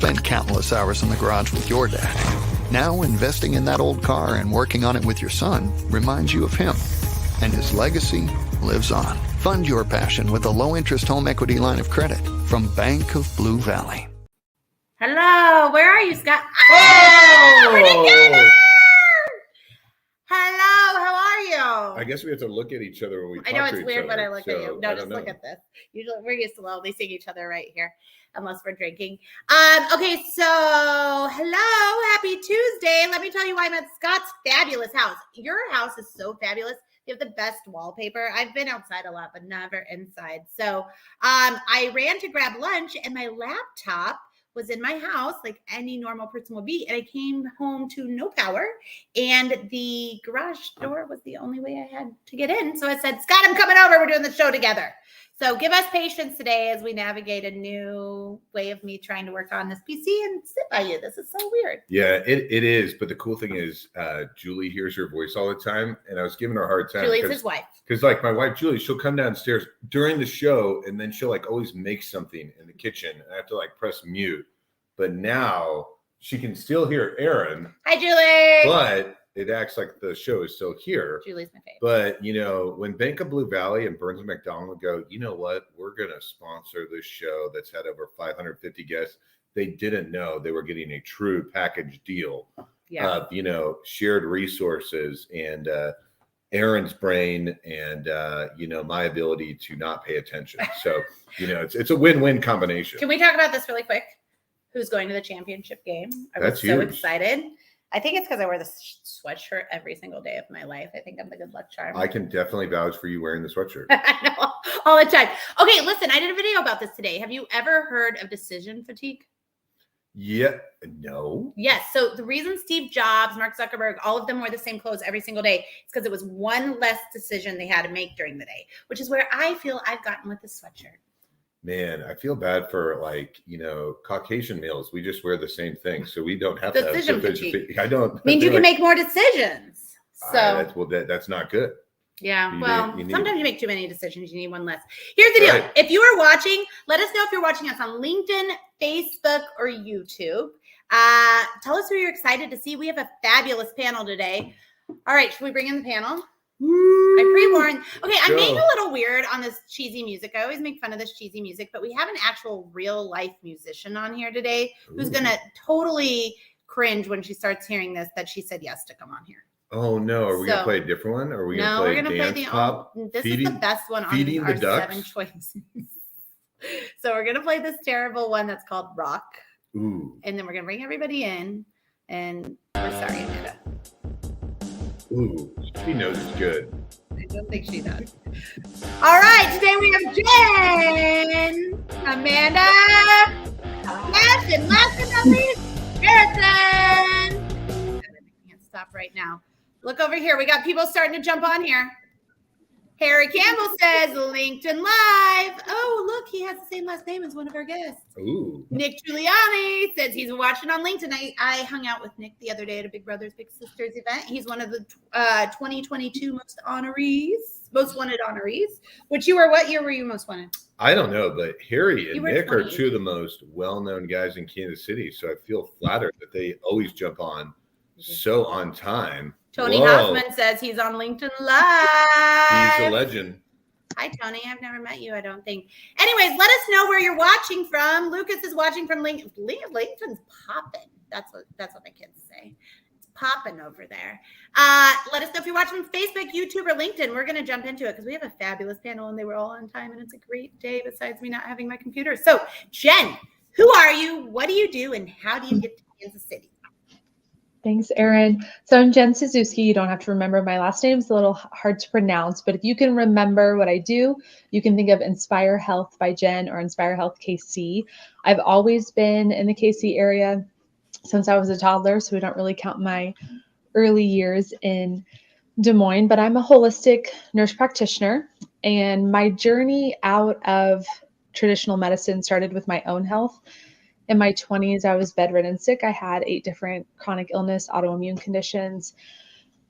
spent countless hours in the garage with your dad. Now investing in that old car and working on it with your son reminds you of him. And his legacy lives on. Fund your passion with a low-interest home equity line of credit from Bank of Blue Valley. Hello, where are you, Scott? Oh! We're together! Hello, how are you? I guess we have to look at each other when we talk to each other. I know it's weird when I look at you. No, just know. look at this. Usually we're used to only seeing each other right here, unless we're drinking. Okay, so hello, happy Tuesday. Let me tell you why I'm at Scott's fabulous house. Your house is so fabulous. You have the best wallpaper. I've been outside a lot, but never inside. So I ran to grab lunch and my laptop was in my house like any normal person would be. And I came home to no power and the garage door was the only way I had to get in. So I said, Scott, I'm coming over. We're doing the show together. So give us patience today as we navigate a new way of me trying to work on this PC and sit by you. This is so weird. Yeah, it is. But the cool thing is Julie hears your voice all the time. And I was giving her a hard time. Julie's his wife. Because like my wife, Julie, she'll come downstairs during the show and then she'll like always make something in the kitchen. And I have to like press mute. But now she can still hear Aaron. Hi, Julie. But it acts like the show is still here. Julie's my favorite. But, you know, when Bank of Blue Valley and Burns and McDonnell go, you know what? We're going to sponsor this show that's had over 550 guests. They didn't know they were getting a true package deal of, you know, shared resources and Aaron's brain and, you know, my ability to not pay attention. So, you know, it's a win-win combination. Can we talk about this really quick? Who's going to the championship game? I was so excited. I think it's because I wear this sweatshirt every single day of my life. I think I'm the good luck charm. I can definitely vouch for you wearing the sweatshirt. I know, all the time. Okay, listen, I did a video about this today. Have you ever heard of decision fatigue? Yeah, no. Yes. So the reason Steve Jobs, Mark Zuckerberg, all of them wore the same clothes every single day is because it was one less decision they had to make during the day, which is where I feel I've gotten with this sweatshirt. Man, I feel bad for like, you know, Caucasian males. We just wear the same thing. So we don't have decision to have fatigue. I don't. Means you can make more decisions. So that's not good. Yeah. Sometimes you make too many decisions. You need one less. Here's the deal. Right. If you are watching, let us know if you're watching us on LinkedIn, Facebook, or YouTube. Tell us who you're excited to see. We have a fabulous panel today. All right. Should we bring in the panel? I pre-warned. Okay, I'm being a little weird on this cheesy music. I always make fun of this cheesy music, but we have an actual real life musician on here today who's going to totally cringe when she starts hearing this, that she said yes to come on here. Oh, no. Are we going to play a different one? Or are we going to play dance pop? This is the best one on our 7 choices. So we're going to play this terrible one that's called Rock. Ooh. And then we're going to bring everybody in. And we're sorry, Amanda. Ooh, she knows it's good. I don't think she does. All right, today we have Jen, Amanda, last and not least, Harrison. I can't stop right now. Look over here. We got people starting to jump on here. Harry Campbell says LinkedIn Live. Oh, look, he has the same last name as one of our guests. Ooh. Nick Giuliani says he's watching on LinkedIn. I hung out with Nick the other day at a Big Brothers Big Sisters event. He's one of the 2022 most wanted honorees. Which you were, what year were you most wanted? I don't know, but Harry and Nick are two of the most well-known guys in Kansas City. So I feel flattered that they always jump on so on time. Tony Hoffman says he's on LinkedIn Live. He's a legend. Hi, Tony. I've never met you, I don't think. Anyways, let us know where you're watching from. Lucas is watching from LinkedIn. LinkedIn's popping. That's what my kids say. It's popping over there. Let us know if you're watching from Facebook, YouTube, or LinkedIn. We're going to jump into it because we have a fabulous panel and they were all on time and it's a great day besides me not having my computer. So, Jen, who are you? What do you do? And how do you get to Kansas City? Thanks, Erin. So I'm Jen Ciszewski. You don't have to remember my last name. It's a little hard to pronounce, but if you can remember what I do, you can think of Inspire Health by Jen or Inspire Health KC. I've always been in the KC area since I was a toddler, so we don't really count my early years in Des Moines, but I'm a holistic nurse practitioner, and my journey out of traditional medicine started with my own health. In my 20s, I was bedridden sick. I had 8 different chronic illness, autoimmune conditions,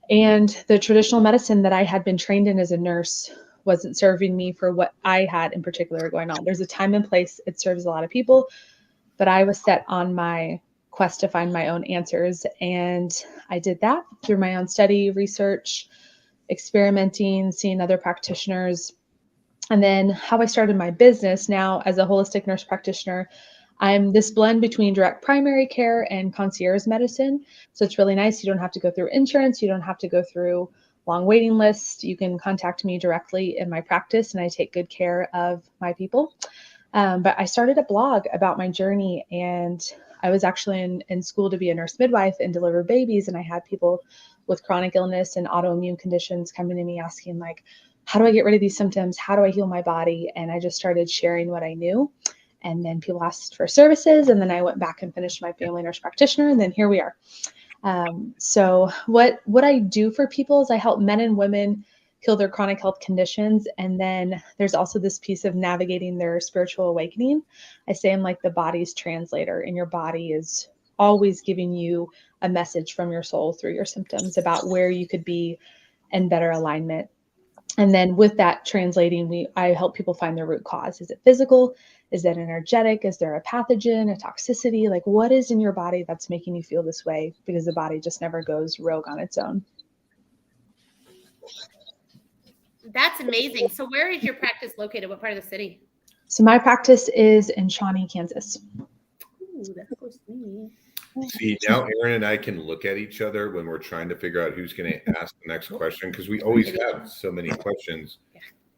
and the traditional medicine that I had been trained in as a nurse wasn't serving me for what I had in particular going on. There's a time and place. It serves a lot of people. But I was set on my quest to find my own answers. And I did that through my own study, research, experimenting, seeing other practitioners. And then how I started my business now as a holistic nurse practitioner, I'm this blend between direct primary care and concierge medicine. So it's really nice. You don't have to go through insurance. You don't have to go through long waiting lists. You can contact me directly in my practice, and I take good care of my people. But I started a blog about my journey, and I was actually in school to be a nurse midwife and deliver babies. And I had people with chronic illness and autoimmune conditions coming to me asking, like, how do I get rid of these symptoms? How do I heal my body? And I just started sharing what I knew. And then people asked for services. And then I went back and finished my family nurse practitioner. And then here we are. So what I do for people is I help men and women heal their chronic health conditions. And then there's also this piece of navigating their spiritual awakening. I say I'm like the body's translator, and your body is always giving you a message from your soul through your symptoms about where you could be in better alignment. And then with that translating, I help people find their root cause. Is it physical? Is it energetic? Is there a pathogen, a toxicity? Like, what is in your body that's making you feel this way? Because the body just never goes rogue on its own. That's amazing. So where is your practice located? What part of the city? So my practice is in Shawnee, Kansas. Ooh, that's close to me. See, now Erin and I can look at each other when we're trying to figure out who's going to ask the next question, because we always have so many questions.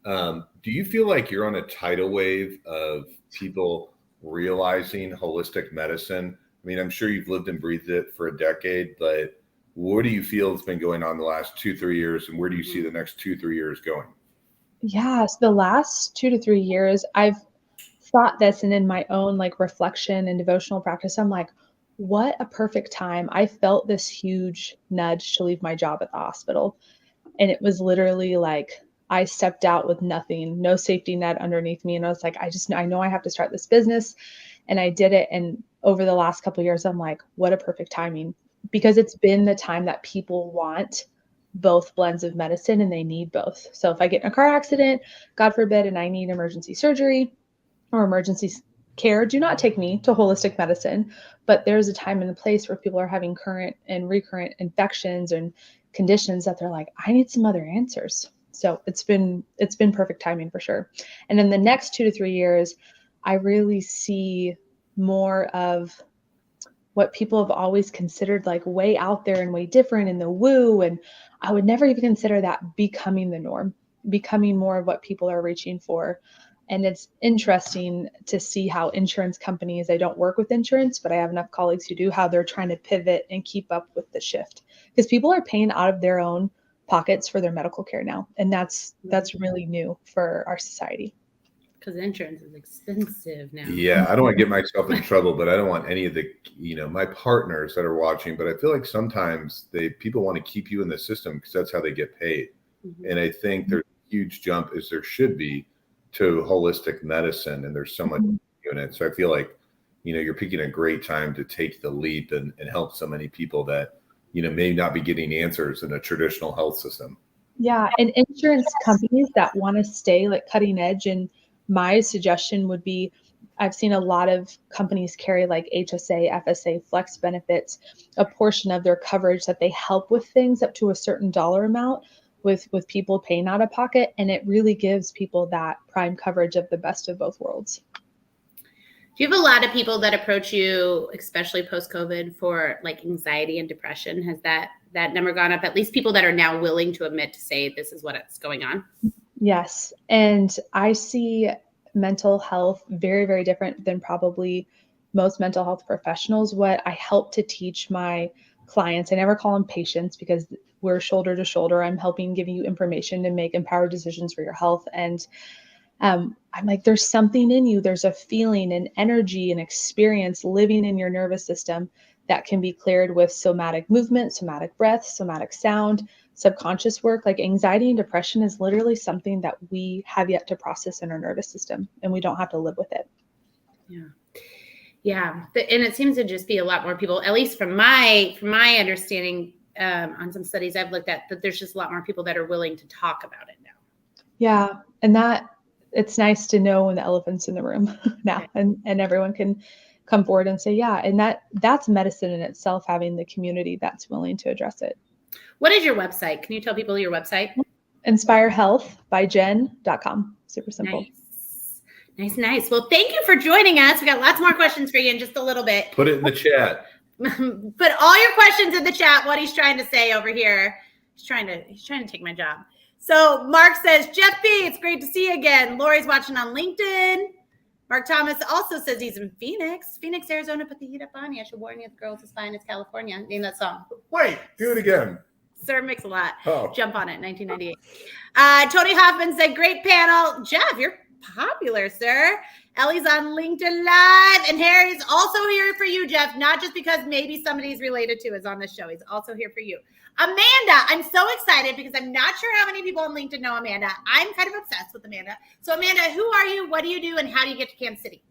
Do you feel like you're on a tidal wave of people realizing holistic medicine? I mean, I'm sure you've lived and breathed it for a decade, but what do you feel has been going on the last 2-3 years, and where do you see the next 2-3 years going? Yeah, so the last 2 to 3 years, I've thought this, and in my own like reflection and devotional practice, I'm like, what a perfect time. I felt this huge nudge to leave my job at the hospital. And it was literally like, I stepped out with nothing, no safety net underneath me. And I was like, I know I have to start this business. And I did it. And over the last couple of years, I'm like, what a perfect timing, because it's been the time that people want both blends of medicine, and they need both. So if I get in a car accident, God forbid, and I need emergency surgery or emergency care, do not take me to holistic medicine. But there's a time and a place where people are having current and recurrent infections and conditions that they're like, I need some other answers. So it's been perfect timing for sure. And in the next 2 to 3 years, I really see more of what people have always considered like way out there and way different in the woo. And I would never even consider that becoming the norm, becoming more of what people are reaching for. And it's interesting to see how insurance companies, I don't work with insurance, but I have enough colleagues who do, how they're trying to pivot and keep up with the shift, because people are paying out of their own pockets for their medical care now. And that's really new for our society. Because insurance is expensive now. Yeah, I don't want to get myself in trouble, but I don't want any of the, my partners that are watching, but I feel like sometimes people want to keep you in the system because that's how they get paid. Mm-hmm. And I think there's a huge jump, as there should be, to holistic medicine, and there's so much in it. So I feel like, you're picking a great time to take the leap and help so many people that, may not be getting answers in a traditional health system. Yeah. And insurance companies that want to stay like cutting edge, and my suggestion would be, I've seen a lot of companies carry like HSA, FSA, flex benefits, a portion of their coverage that they help with things up to a certain dollar amount with people paying out of pocket. And it really gives people that prime coverage of the best of both worlds. Do you have a lot of people that approach you, especially post-COVID, for like anxiety and depression? Has that number gone up? At least people that are now willing to admit to say this is what's going on? Yes. And I see mental health very, very different than probably most mental health professionals. What I help to teach my clients, I never call them patients because we're shoulder to shoulder. I'm helping give you information to make empowered decisions for your health. And I'm like, there's something in you. There's a feeling and energy and experience living in your nervous system that can be cleared with somatic movement, somatic breath, somatic sound, subconscious work. Like anxiety and depression is literally something that we have yet to process in our nervous system, and we don't have to live with it. Yeah. Yeah. And it seems to just be a lot more people, at least from my understanding, on some studies I've looked at, that there's just a lot more people that are willing to talk about it now. Yeah. And that it's nice to know when the elephant's in the room now, and everyone can come forward and say, yeah, and that's medicine in itself, having the community that's willing to address it. What is your website? Can you tell people your website? InspireHealthByJen.com. Super simple. Nice. Well, thank you for joining us. We got lots more questions for you in just a little bit. Put it in the chat. Put all your questions in the chat. What he's trying to say over here. He's trying to take my job. So Mark says, Jeff B, it's great to see you again. Lori's watching on LinkedIn. Mark Thomas also says he's in Phoenix, Arizona. Put the heat up on you. I should warn you, the girls as fine as California. Name that song. Wait, do it again. Sir Mix-a-Lot. Oh. Jump on it, 1998. Tony Hoffman said, great panel. Jeff, you're popular, sir. Ellie's on LinkedIn Live. And Harry's also here for you, Jeff. Not just because maybe somebody's related to is on the show. He's also here for you. Amanda, I'm so excited because I'm not sure how many people on LinkedIn know Amanda. I'm kind of obsessed with Amanda. So Amanda, who are you? What do you do? And how do you get to Kansas City?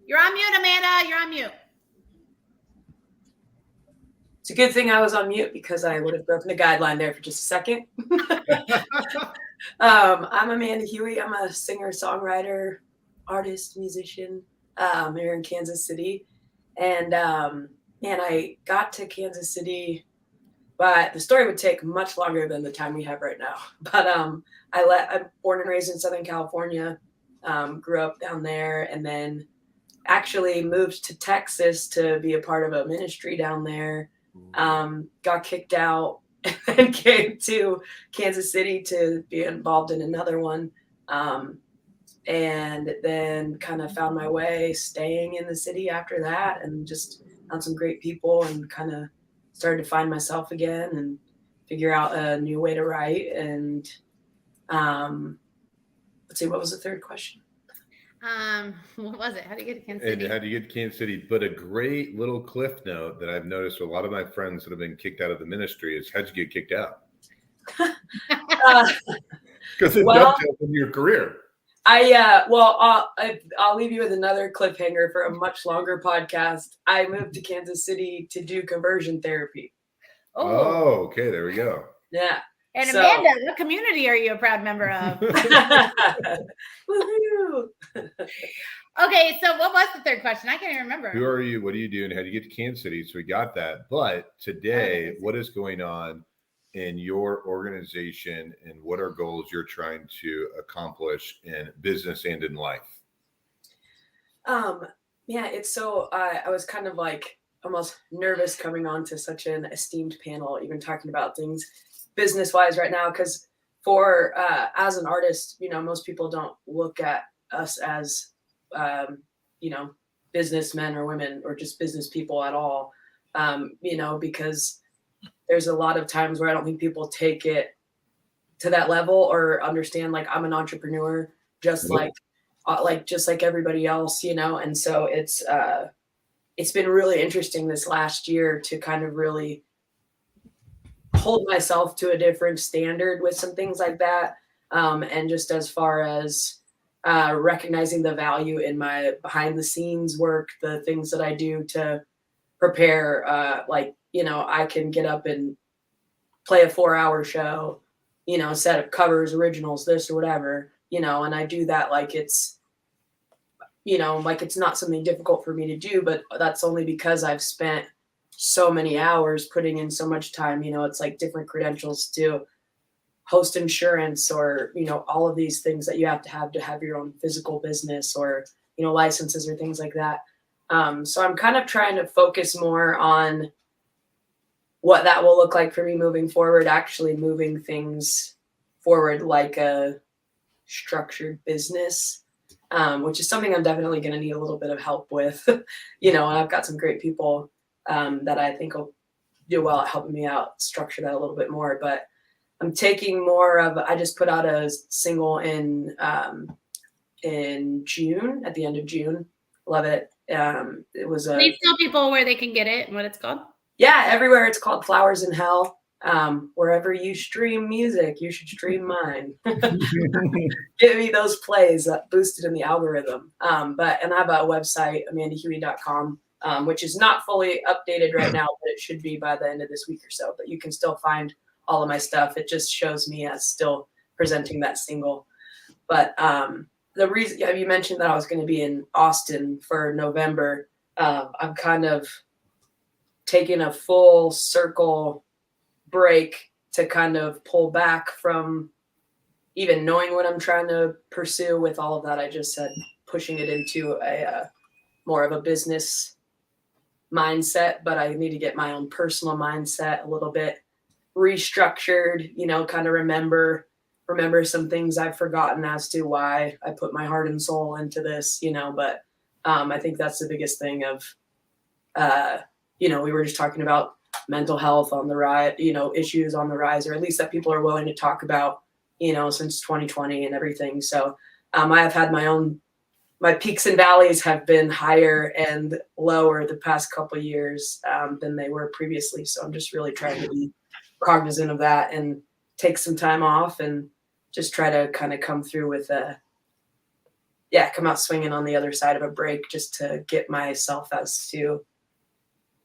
You're on mute, Amanda. You're on mute. It's a good thing I was on mute because I would have broken the guideline there for just a second. I'm Amanda Hughey. I'm a singer, songwriter, artist, musician here in Kansas City. And I got to Kansas City, but the story would take much longer than the time we have right now. But I'm born and raised in Southern California, grew up down there, and then actually moved to Texas to be a part of a ministry down there. Got kicked out and came to Kansas City to be involved in another one. And then kind of found my way staying in the city after that, and just found some great people and kind of started to find myself again and figure out a new way to write. And let's see, what was the third question? What was it? How do you get to Kansas City? And how do you get to Kansas City? But a great little cliff note that I've noticed with a lot of my friends that have been kicked out of the ministry is, how'd you get kicked out? Because it dovetails in your career. I'll leave you with another cliffhanger for a much longer podcast. I moved to Kansas City to do conversion therapy. Oh, okay. There we go. Yeah. And Amanda, what community are you a proud member of? Woohoo! Okay, so what was the third question? I can't even remember. Who are you? What do you do? And how do you get to Kansas City? So we got that. But today, what is going on in your organization, and what are goals you're trying to accomplish in business and in life? It's so I was kind of like almost nervous coming on to such an esteemed panel, even talking about things business wise right now, because for as an artist, most people don't look at us as businessmen or women or just business people at all, because there's a lot of times where I don't think people take it to that level or understand, like, I'm an entrepreneur just like everybody else, and so it's been really interesting this last year to kind of really hold myself to a different standard with some things like that. And just as far as recognizing the value in my behind the scenes work, the things that I do to prepare, I can get up and play a 4-hour show, set up covers, originals, this or whatever, and I do that like it's not something difficult for me to do, but that's only because I've spent so many hours putting in so much time. It's like different credentials to host insurance or, all of these things that you have to have your own physical business or, licenses or things like that. So I'm kind of trying to focus more on what that will look like for me moving forward, actually moving things forward like a structured business, which is something I'm definitely going to need a little bit of help with, and I've got some great people that I think will do well at helping me out structure that a little bit more. But I'm taking more of, I just put out a single in June, at the end of June. Love it. It was Please tell people where they can get it and what it's called. Yeah, everywhere. It's called Flowers in Hell. Wherever you stream music, you should stream mine. Give me those plays that boosted in the algorithm. And I have a website, amandahughey.com, which is not fully updated right now, but it should be by the end of this week or so. But you can still find all of my stuff. It just shows me as still presenting that single. But the reason you mentioned that I was going to be in Austin for November. I'm kind of taking a full circle break to kind of pull back from even knowing what I'm trying to pursue with all of that I just said, pushing it into a more of a business mindset, but I need to get my own personal mindset a little bit restructured, kind of remember some things I've forgotten as to why I put my heart and soul into this, but I think that's the biggest thing of, we were just talking about mental health on the rise, issues on the rise, or at least that people are willing to talk about, since 2020 and everything. So I have had my peaks and valleys have been higher and lower the past couple of years than they were previously. So I'm just really trying to be cognizant of that and take some time off and just try to kind of come through with come out swinging on the other side of a break, just to get myself as to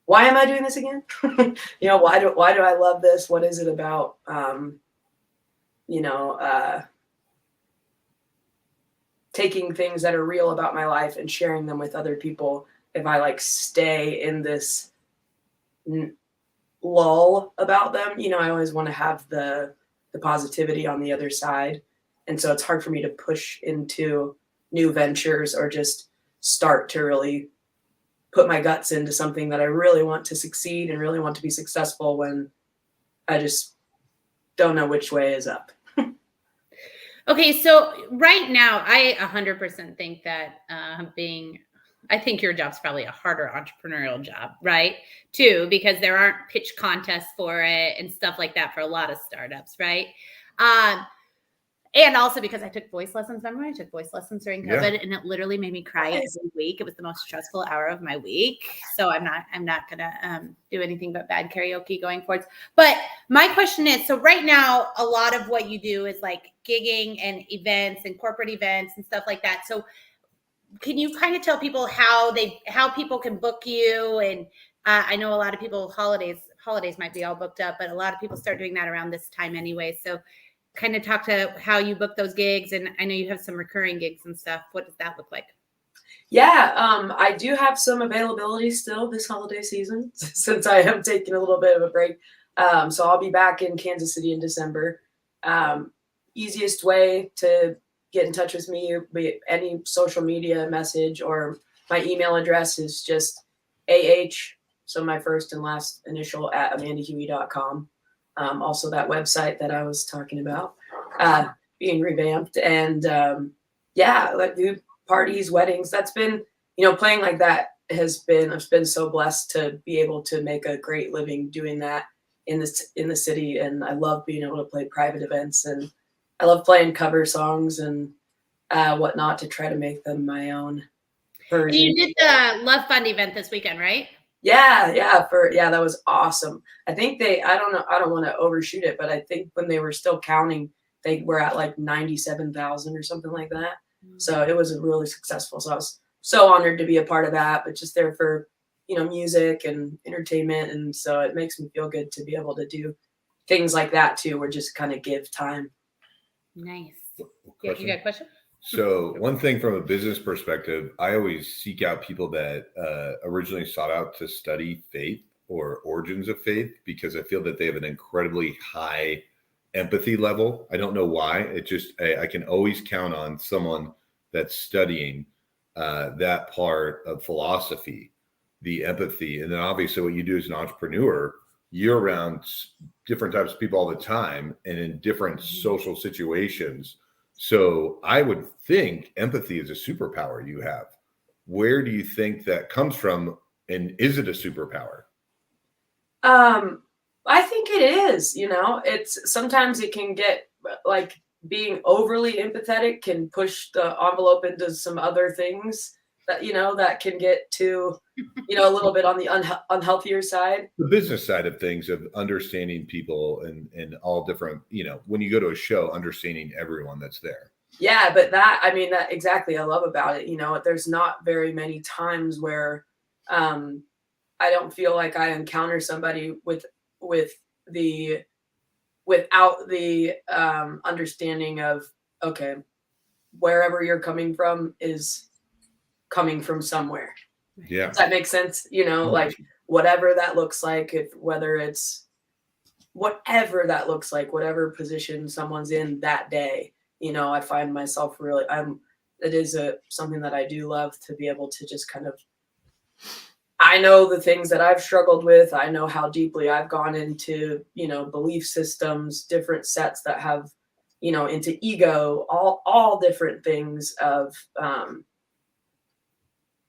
why am I doing this again? Why do I love this? What is it about? Taking things that are real about my life and sharing them with other people. If I stay in this lull about them, I always want to have the positivity on the other side. And so it's hard for me to push into new ventures or just start to really put my guts into something that I really want to succeed and really want to be successful when I just don't know which way is up. Okay, so right now, I 100% think that I think your job's probably a harder entrepreneurial job, right? Too, because there aren't pitch contests for it and stuff like that for a lot of startups, right? And also because I took voice lessons. Remember I took voice lessons during COVID, and it literally made me cry every week. It was the most stressful hour of my week. So I'm not gonna do anything but bad karaoke going forward. But my question is, so right now, a lot of what you do is gigging and events and corporate events and stuff like that. So can you kind of tell people how people can book you? And I know a lot of people holidays might be all booked up, but a lot of people start doing that around this time anyway. So kind of talk to how you book those gigs. And I know you have some recurring gigs and stuff. What does that look like? Yeah, I do have some availability still this holiday season since I am taking a little bit of a break. So I'll be back in Kansas City in December. Easiest way to get in touch with me, be any social media message, or my email address is just so my first and last initial at amandahughey.com. Also that website that I was talking about being revamped, and do parties, weddings. That's been, playing like that I've been so blessed to be able to make a great living doing that in the city. And I love being able to play private events, and I love playing cover songs and whatnot to try to make them my own version. You did the Love Fund event this weekend, right? Yeah, that was awesome. I think I don't want to overshoot it, but I think when they were still counting, they were at 97,000 or something like that. Mm-hmm. So it was really successful. So I was so honored to be a part of that, but just there for, music and entertainment. And so it makes me feel good to be able to do things like that too, or just kind of give time. Nice. Yeah, you got a question? So one thing from a business perspective, I always seek out people that originally sought out to study faith or origins of faith, because I feel that they have an incredibly high empathy level. I don't know why. It just, I can always count on someone that's studying that part of philosophy, the empathy. And then obviously what you do as an entrepreneur, you're around different types of people all the time and in different social situations. So I would think empathy is a superpower you have. Where do you think that comes from? And is it a superpower? I think it is, it's sometimes it can get being overly empathetic can push the envelope into some other things that, that can get to, a little bit on the unhealthier side. The business side of things, of understanding people and all different, when you go to a show, understanding everyone that's there. Yeah, but that exactly I love about it. There's not very many times where I don't feel like I encounter somebody without the understanding of, okay, wherever you're coming from is coming from somewhere. Yeah. Does that make sense? You know, like whatever that looks like, whatever that looks like, whatever position someone's in that day, you know, I find myself really, it is something that I do love to be able to just kind of, I know the things that I've struggled with. I know how deeply I've gone into, you know, belief systems, different sets that have, you know, into ego, all different things of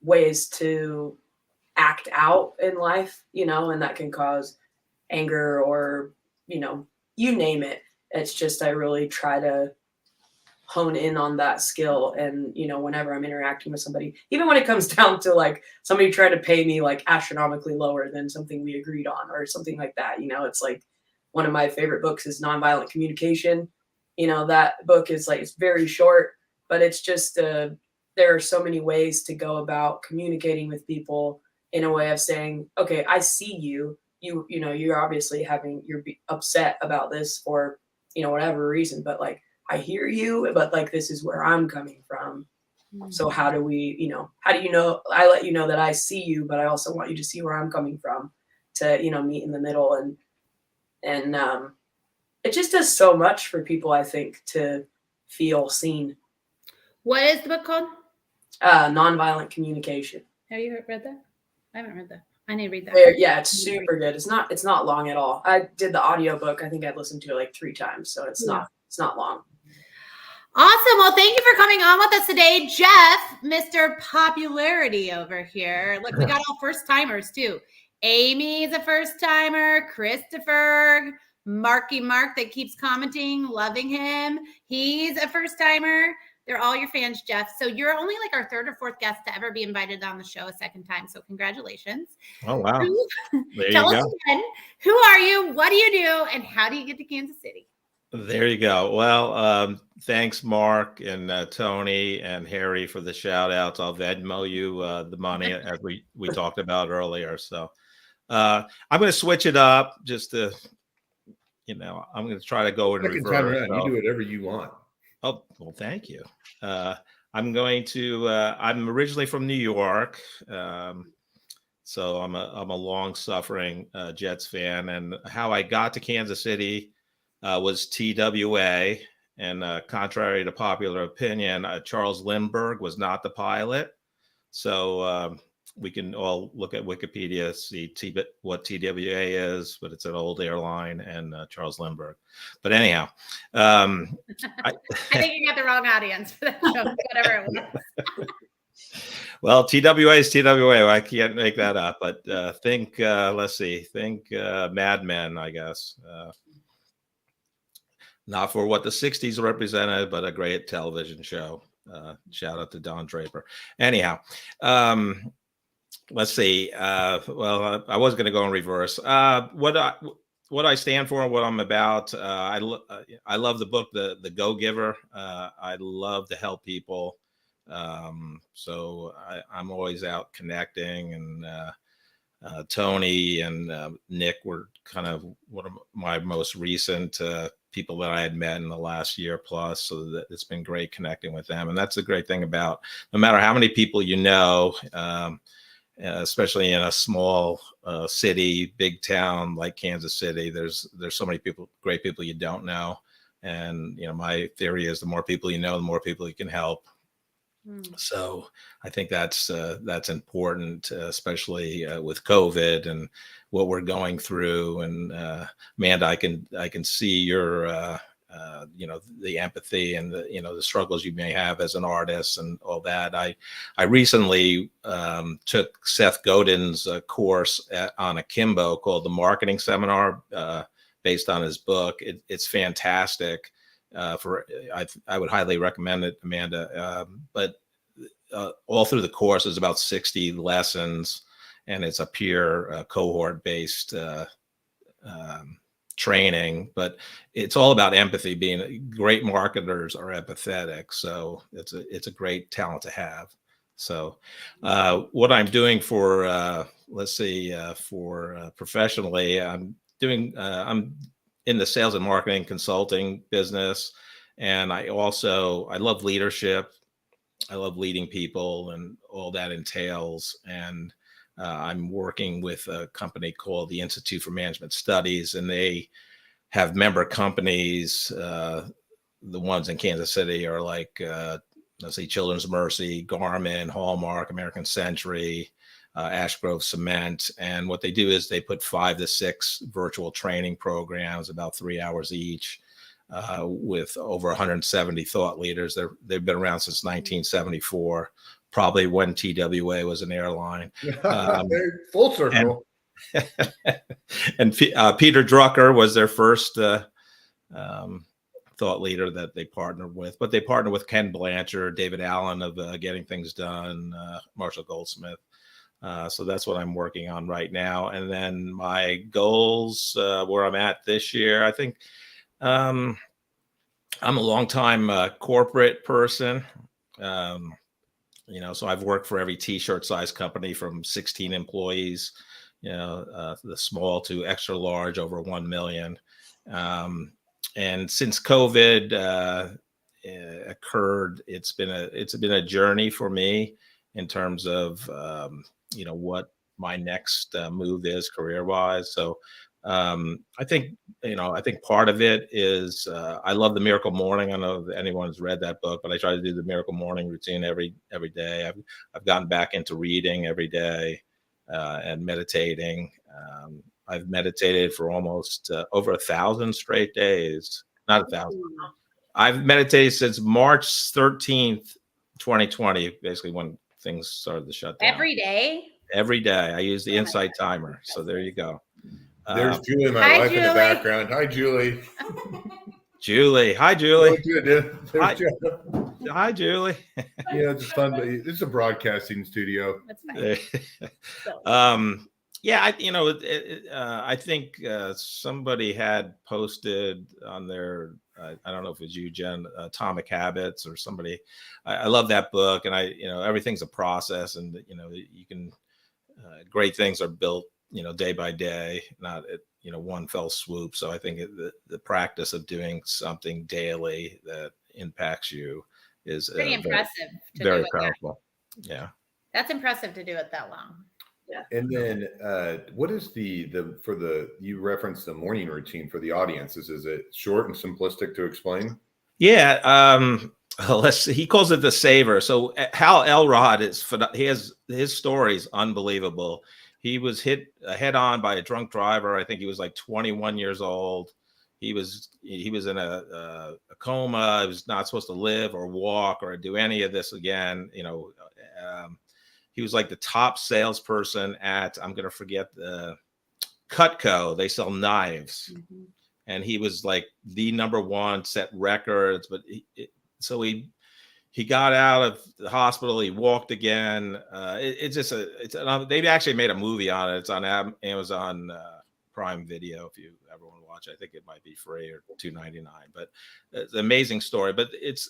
ways to act out in life, you know, and that can cause anger or, you know, you name it. It's just, I really try to hone in on that skill. And, you know, whenever I'm interacting with somebody, even when it comes down to like somebody trying to pay me like astronomically lower than something we agreed on or something like that, you know, it's like one of my favorite books is Nonviolent Communication. You know, that book is like, it's very short, but it's just, there are so many ways to go about communicating with people in a way of saying, okay, I see you. You know, you're obviously you're upset about this for, you know, whatever reason, but like, I hear you, but like, this is where I'm coming from. So how do we, you know, I let you know that I see you, but I also want you to see where I'm coming from to, you know, meet in the middle. And it just does so much for people, I think, to feel seen. What is the book called? Nonviolent Communication. Have you read that? I haven't read that. I need to read that. Yeah, it's super good. It's not long at all. I did the audiobook. I think I'd listened to it like 3 times, so it's not long. Awesome. Well, thank you for coming on with us today, Jeff, Mr. Popularity over here. Look, we got all first timers too. Amy's a first timer. Christopher, Marky Mark that keeps commenting, loving him. He's a first timer. They're all your fans, Jeff. So you're only like our 3rd or 4th guest to ever be invited on the show a second time. So congratulations. Oh, wow. There Tell you us go. again, who are you? What do you do? And how do you get to Kansas City? There you go. Well, thanks, Mark and Tony and Harry for the shout outs. I'll Venmo you the money as we talked about earlier. So I'm going to switch it up just to, you know, I'm going to try to go in Second time reverse. around, you do whatever you want. Oh, well, thank you. I'm originally from New York. So I'm a long suffering Jets fan, and how I got to Kansas City was TWA, and contrary to popular opinion, Charles Lindbergh was not the pilot. So we can all look at Wikipedia, see what TWA is, but it's an old airline, and Charles Lindbergh. But anyhow, I think you got the wrong audience for that joke, whatever it was. Well, TWA is TWA. I can't make that up. But think Mad Men, I guess. Not for what the 60s represented, but a great television show. Shout out to Don Draper. Anyhow, let's see. Well, I was going to go in reverse. What I stand for and what I'm about. I love the book, The Go-Giver. I love to help people. So I'm always out connecting, and Tony and Nick were kind of one of my most recent people that I had met in the last year plus. So that it's been great connecting with them. And that's the great thing about no matter how many people you know, especially in a small city, big town like Kansas City, there's so many great people you don't know. And, you know, my theory is the more people you know, the more people you can help. So I think that's important, especially with COVID and what we're going through. And Amanda, I can see your you know, the empathy and the, you know, the struggles you may have as an artist and all that. I recently took Seth Godin's course on Akimbo called the Marketing Seminar, based on his book. It's fantastic. I would highly recommend it, Amanda. But all through the course is about 60 lessons, and it's a peer cohort based training. But it's all about empathy. Being great marketers are empathetic, so it's a great talent to have. So what I'm doing for professionally, I'm in the sales and marketing consulting business, And I love leadership. I love leading people and all that entails. And I'm working with a company called the Institute for Management Studies, and they have member companies. The ones in Kansas City are like, let's see, Children's Mercy, Garmin, Hallmark, American Century, Ash Grove Cement. And what they do is they put 5 to 6 virtual training programs, about 3 hours each, with over 170 thought leaders. They've been around since 1974, probably when TWA was an airline. Full circle. And Peter Drucker was their first thought leader that they partnered with, but they partnered with Ken Blanchard, David Allen of Getting Things Done, Marshall Goldsmith. So that's what I'm working on right now. And then my goals, where I'm at this year, I think I'm a longtime corporate person. So I've worked for every t-shirt size company from 16 employees, the small to extra large, over 1 million. And since COVID occurred, it's been a journey for me in terms of what my next move is career-wise. So I think part of it is I love the Miracle Morning. I don't know if anyone's read that book, but I try to do the Miracle Morning routine every day. I've gotten back into reading every day and meditating. I've meditated for almost over 1,000 straight days. Not 1,000. I've meditated since March 13th, 2020, basically when things started to shut down. Every day? Every day. I use the Insight timer. So there you go. There's Julie, my wife, in the background. Hi, Julie. Julie. Hi, Julie. Hi, Julie. Yeah, it's fun. But it's a broadcasting studio. That's fine. I think somebody had posted on their, I don't know if it was you, Jen, Atomic Habits or somebody. I love that book, and everything's a process, and you can great things are built, day by day, not at one fell swoop. So I think the practice of doing something daily that impacts you is pretty impressive. Very powerful. Yeah, that's impressive to do it that long. Yeah. And then what is you referenced the morning routine for the audiences? Is it short and simplistic to explain? Yeah. Let's see. He calls it the saver. So Hal Elrod his story is unbelievable. He was hit head on by a drunk driver. I think he was like 21 years old. He was in a coma. He was not supposed to live or walk or do any of this again. He was like the top salesperson at, I'm going to forget, the Cutco. They sell knives. Mm-hmm. And he was like the number one, set records. But he got out of the hospital. He walked again. They've actually made a movie on it. It's on Amazon Prime Video. If you ever want to watch it, I think it might be free or $2.99. But it's an amazing story. But it's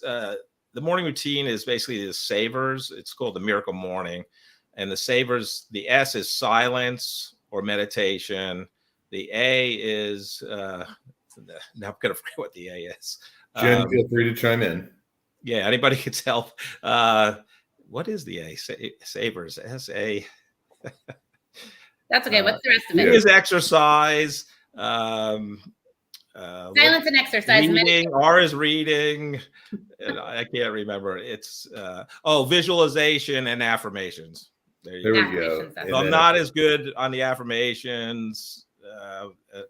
the morning routine is basically the savers. It's called the Miracle Morning. And the savers, the S is silence or meditation. The A is, now I'm going to forget what the A is. Jen, feel free to chime in. Yeah, anybody can help. What is the A? Savers, S-A. That's okay. What's the rest of it? It is exercise. Silence and exercise. Reading, R is reading. I can't remember. It's visualization and affirmations. There we go. So I'm not as good on the affirmations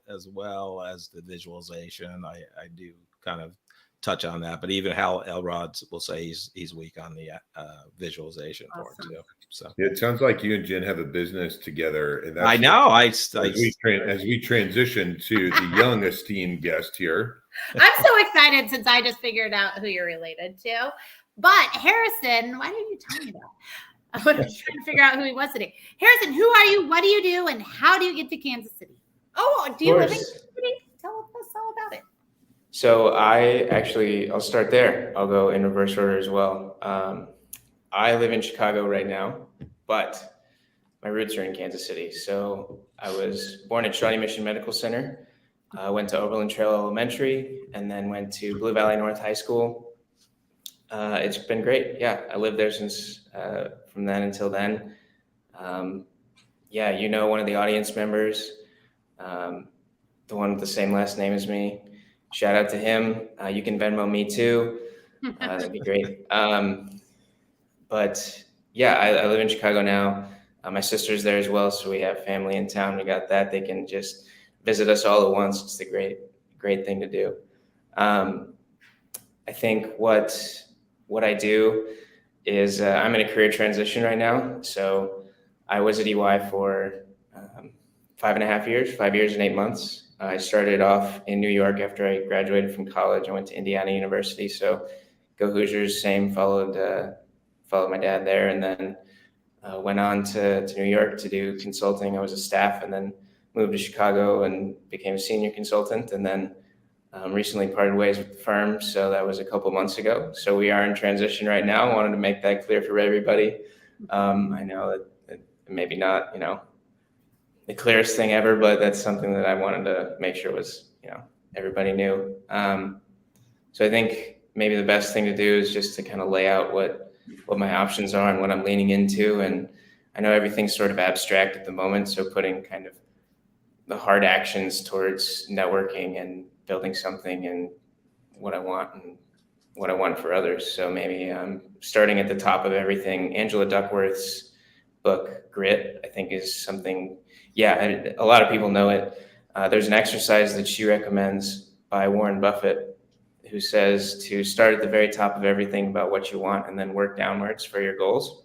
as well as the visualization. I do kind of touch on that, but even Hal Elrod will say he's weak on the visualization part too. So it sounds like you and Jen have a business together, and that's I know. As we transition to the young esteemed guest here. I'm so excited since I just figured out who you're related to. But Harrison, why didn't you tell me that? I was trying to figure out who he was today. Harrison, who are you? What do you do? And how do you get to Kansas City? Oh, do you live in Kansas City? Tell us all about it. So I'll start there. I'll go in reverse order as well. I live in Chicago right now, but my roots are in Kansas City. So I was born at Shawnee Mission Medical Center. Went to Overland Trail Elementary, and then went to Blue Valley North High School. It's been great. Yeah, I lived there since from then until then. Yeah, you know, one of the audience members, the one with the same last name as me. Shout out to him. You can Venmo me too. That'd be great. But yeah, I live in Chicago now. My sister's there as well, so we have family in town. We got that. They can just visit us all at once. It's a great thing to do. I think what I do is I'm in a career transition right now. So I was at EY for 5.5 years, 5 years and 8 months. I started off in New York after I graduated from college. I went to Indiana University. So go Hoosiers, same, followed my dad there, and then went on to New York to do consulting. I was a staff, and then moved to Chicago and became a senior consultant, and then recently parted ways with the firm. So that was a couple months ago. So we are in transition right now. I wanted to make that clear for everybody. I know that maybe not, you know, the clearest thing ever, but that's something that I wanted to make sure was, you know, everybody knew. So I think maybe the best thing to do is just to kind of lay out what my options are and what I'm leaning into. And I know everything's sort of abstract at the moment. So putting kind of the hard actions towards networking and building something and what I want for others. So maybe starting at the top of everything, Angela Duckworth's book, Grit, I think is something, yeah, a lot of people know it. There's an exercise that she recommends by Warren Buffett, who says to start at the very top of everything about what you want and then work downwards for your goals.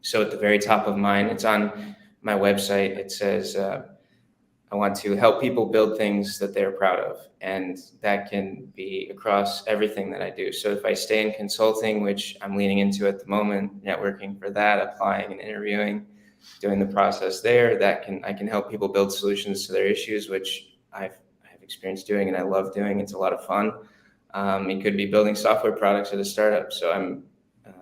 So at the very top of mine, it's on my website. It says, I want to help people build things that they're proud of. And that can be across everything that I do. So if I stay in consulting, which I'm leaning into at the moment, networking for that, applying and interviewing, doing the process there, I can help people build solutions to their issues, which I have experience doing and I love doing. It's a lot of fun. It could be building software products at a startup. So I'm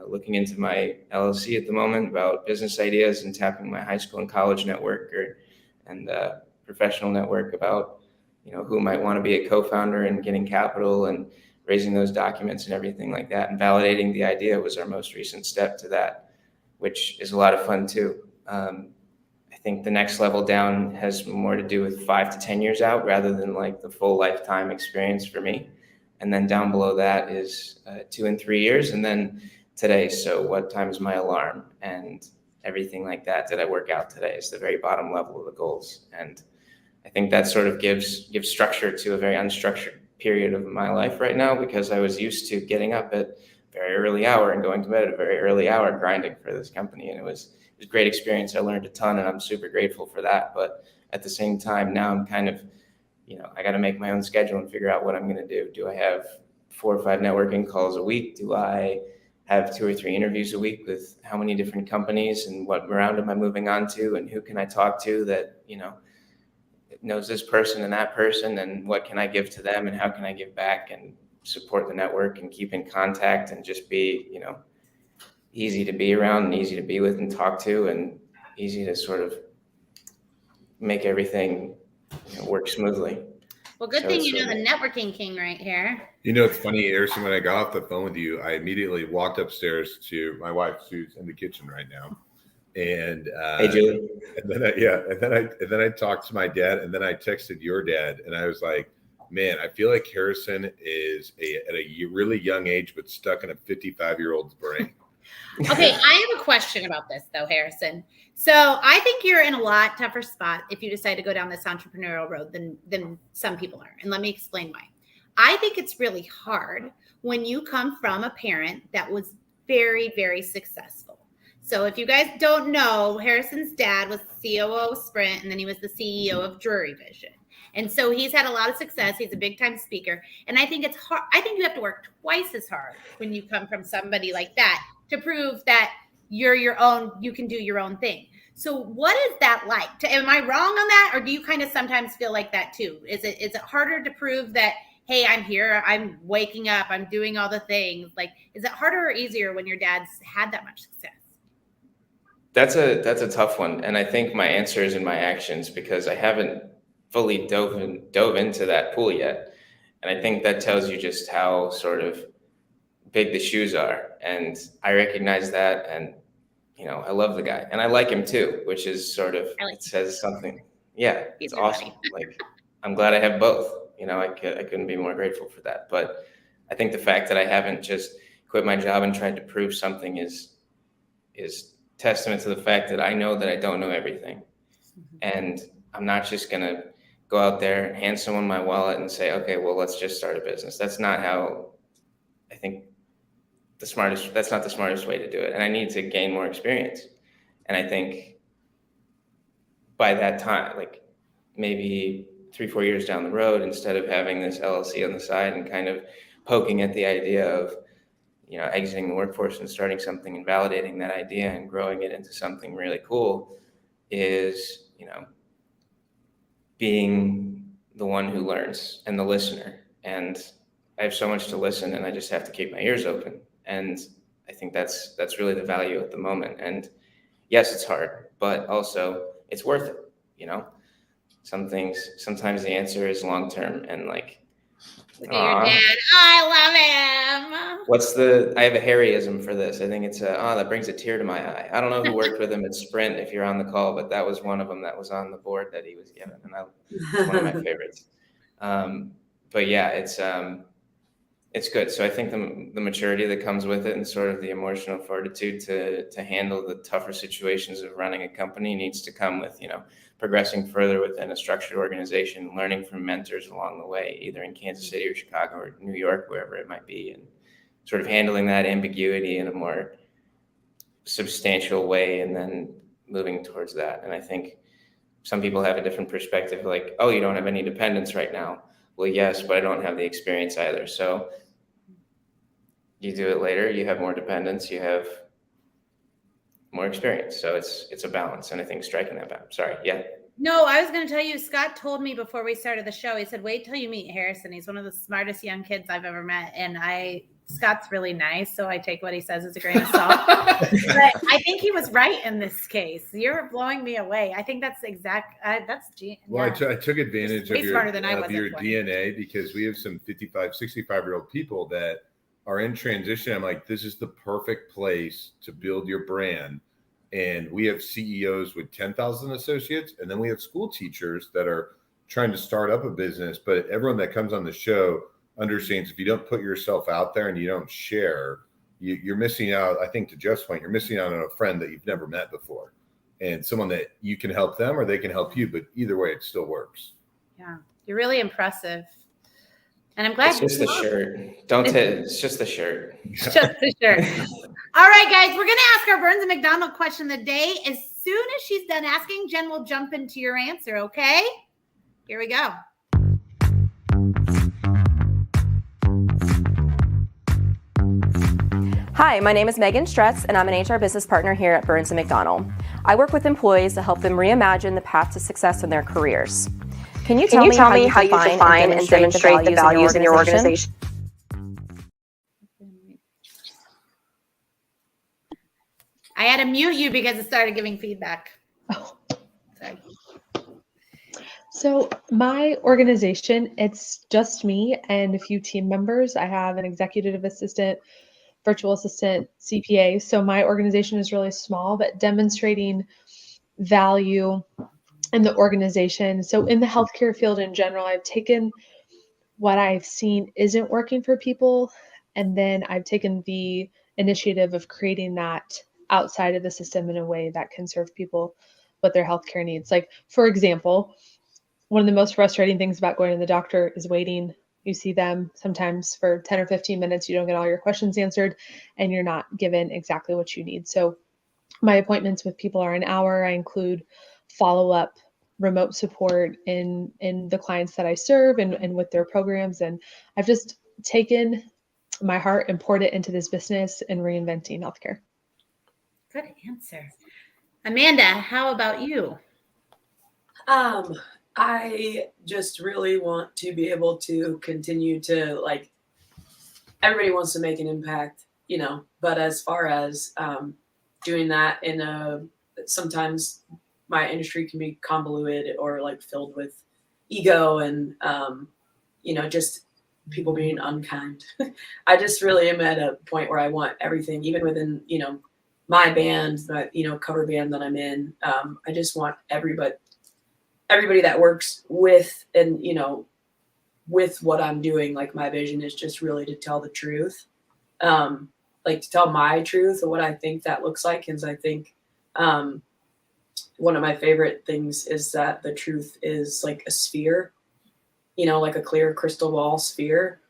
looking into my LLC at the moment about business ideas and tapping my high school and college network and professional network about, you know, who might want to be a co-founder and getting capital and raising those documents and everything like that. And validating the idea was our most recent step to that, which is a lot of fun too. I think the next level down has more to do with 5 to 10 years out rather than like the full lifetime experience for me. And then down below that is 2 and 3 years. And then today, so what time is my alarm and everything like that I work out today is the very bottom level of the goals. And I think that sort of gives structure to a very unstructured period of my life right now, because I was used to getting up at a very early hour and going to bed at a very early hour grinding for this company. And it was a great experience. I learned a ton and I'm super grateful for that. But at the same time, now I'm kind of, you know, I got to make my own schedule and figure out what I'm going to do. Do I have 4 or 5 networking calls a week? Do I have 2 or 3 interviews a week with how many different companies, and what round am I moving on to, and who can I talk to that, you know, knows this person and that person, and what can I give to them and how can I give back and support the network and keep in contact and just be, you know, easy to be around and easy to be with and talk to and easy to sort of make everything, you know, work smoothly. Well, good thing you know the networking king right here. You know, it's funny, Harrison, when I got off the phone with you, I immediately walked upstairs to my wife, who's in the kitchen right now. And hey, Julie. And then I talked to my dad, and then I texted your dad, and I was like, man, I feel like Harrison is at a really young age, but stuck in a 55-year-old's brain. Okay, I have a question about this though, Harrison. So I think you're in a lot tougher spot if you decide to go down this entrepreneurial road than some people are. And let me explain why. I think it's really hard when you come from a parent that was very, very successful. So if you guys don't know, Harrison's dad was the COO of Sprint, and then he was the CEO of Drury Vision. And so he's had a lot of success. He's a big time speaker. And I think it's hard. I think you have to work twice as hard when you come from somebody like that to prove that you're your own, you can do your own thing. So what is that like? Am I wrong on that? Or do you kind of sometimes feel like that too? Is it harder to prove that, hey, I'm here, I'm waking up, I'm doing all the things? Like, is it harder or easier when your dad's had that much success? That's a tough one. And I think my answer is in my actions, because I haven't fully dove into that pool yet. And I think that tells you just how sort of big the shoes are. And I recognize that. And, I love the guy and I like him too, which is sort of, it says something. Yeah, He's it's your awesome. buddy. Like, I'm glad I have both. I couldn't be more grateful for that. But I think the fact that I haven't just quit my job and tried to prove something is testament to the fact that I know that I don't know everything. And I'm not just going to go out there, hand someone my wallet and say, okay, well, let's just start a business. That's not how I think that's not the smartest way to do it. And I need to gain more experience. And I think by that time, like maybe 3-4 years down the road, instead of having this LLC on the side and kind of poking at the idea of, exiting the workforce and starting something and validating that idea and growing it into something really cool is, being the one who learns and the listener. And I have so much to listen and I just have to keep my ears open. And I think that's really the value at the moment. And yes, it's hard, but also it's worth it. Sometimes the answer is long-term and like, look at your dad. I love him. I have a Harryism for this. I think it's that brings a tear to my eye. I don't know who worked with him at Sprint if you're on the call, but that was one of them that was on the board that he was given. And that's one of my favorites. But yeah, it's good. So I think the maturity that comes with it and sort of the emotional fortitude to handle the tougher situations of running a company needs to come with, progressing further within a structured organization, learning from mentors along the way, either in Kansas City or Chicago or New York, wherever it might be, and sort of handling that ambiguity in a more substantial way and then moving towards that. And I think some people have a different perspective, like, oh, you don't have any dependents right now. Well, yes, but I don't have the experience either. So you do it later, you have more dependence, you have more experience. So it's a balance. And I think striking that balance. Sorry. Yeah. No, I was going to tell you, Scott told me before we started the show, he said, wait till you meet Harrison. He's one of the smartest young kids I've ever met. And Scott's really nice. So I take what he says as a grain of salt. But I think he was right in this case. You're blowing me away. I think that's Well, I took advantage of your your DNA because we have some 55, 65-year-old people that are in transition. I'm like, this is the perfect place to build your brand. And we have CEOs with 10,000 associates, and then we have school teachers that are trying to start up a business. But everyone that comes on the show understands if you don't put yourself out there and you don't share, you're missing out. I think to Jeff's point, you're missing out on a friend that you've never met before and someone that you can help them or they can help you. But either way, it still works. Yeah, you're really impressive. And I'm glad it's just the shirt. It's just the shirt. Just the shirt. All right, guys, we're going to ask our Burns and McDonnell question of the day. As soon as she's done asking, Jen will jump into your answer, okay? Here we go. Hi, my name is Megan Stretz, and I'm an HR business partner here at Burns and McDonnell. I work with employees to help them reimagine the path to success in their careers. Can you tell me how you define and demonstrate the values in your organization? I had to mute you because it started giving feedback. Oh. Sorry. So my organization, it's just me and a few team members. I have an executive assistant, virtual assistant, CPA. So my organization is really small, but demonstrating value in the organization. So in the healthcare field in general, I've taken what I've seen isn't working for people, and then I've taken the initiative of creating that outside of the system in a way that can serve people with their healthcare needs. Like, for example, one of the most frustrating things about going to the doctor is waiting. You see them sometimes for 10 or 15 minutes, you don't get all your questions answered, and you're not given exactly what you need. So my appointments with people are an hour. I include follow-up remote support in the clients that I serve and with their programs. And I've just taken my heart and poured it into this business and reinventing healthcare. Good answer. Amanda, how about you? I just really want to be able to continue to, like, everybody wants to make an impact, but as far as doing that sometimes my industry can be convoluted or like filled with ego and, just people being unkind. I just really am at a point where I want everything, even within, my band, cover band that I'm in. I just want everybody that works with and, with what I'm doing. Like my vision is just really to tell the truth. To tell my truth of what I think that looks like. Because I think one of my favorite things is that the truth is like a sphere, like a clear crystal ball sphere.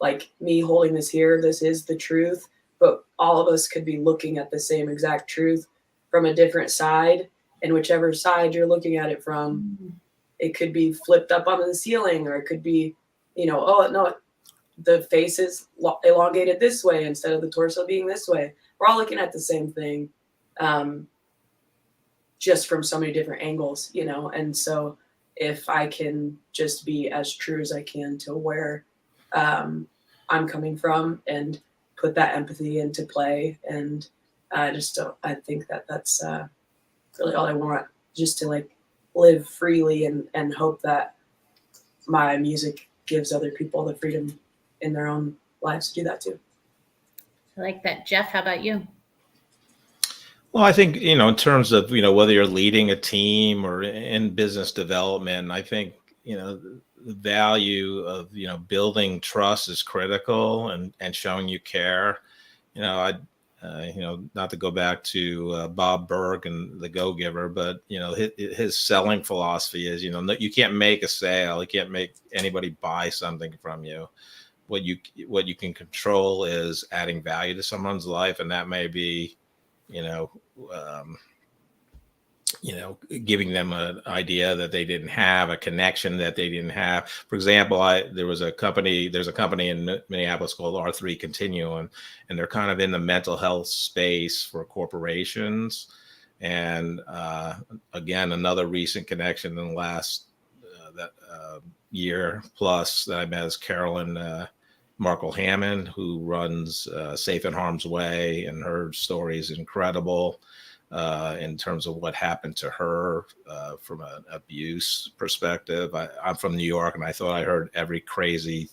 Like me holding this here, this is the truth, but all of us could be looking at the same exact truth from a different side. And whichever side you're looking at it from, it could be flipped up onto the ceiling, or it could be, oh no, the face is elongated this way instead of the torso being this way. We're all looking at the same thing, just from so many different angles, And so if I can just be as true as I can to where I'm coming from and put that empathy into play, and I think that's really all I want, just to like live freely and hope that my music gives other people the freedom in their own lives to do that too. I like that. Jeff, how about you? Well, I think, in terms of, whether you're leading a team or in business development, I think, the value of, building trust is critical, and showing you care. Not to go back to Bob Berg and the Go Giver, but, his selling philosophy is, you can't make a sale. You can't make anybody buy something from you. What you can control is adding value to someone's life. And that may be, giving them an idea that they didn't have, a connection that they didn't have. For example, there's a company in Minneapolis called R3 Continuum, and they're kind of in the mental health space for corporations. And again, another recent connection in the last year plus that I met is Carolyn Markle Hammond, who runs Safe in Harm's Way, and her story is incredible in terms of what happened to her from an abuse perspective. I'm from New York, and I thought I heard every crazy,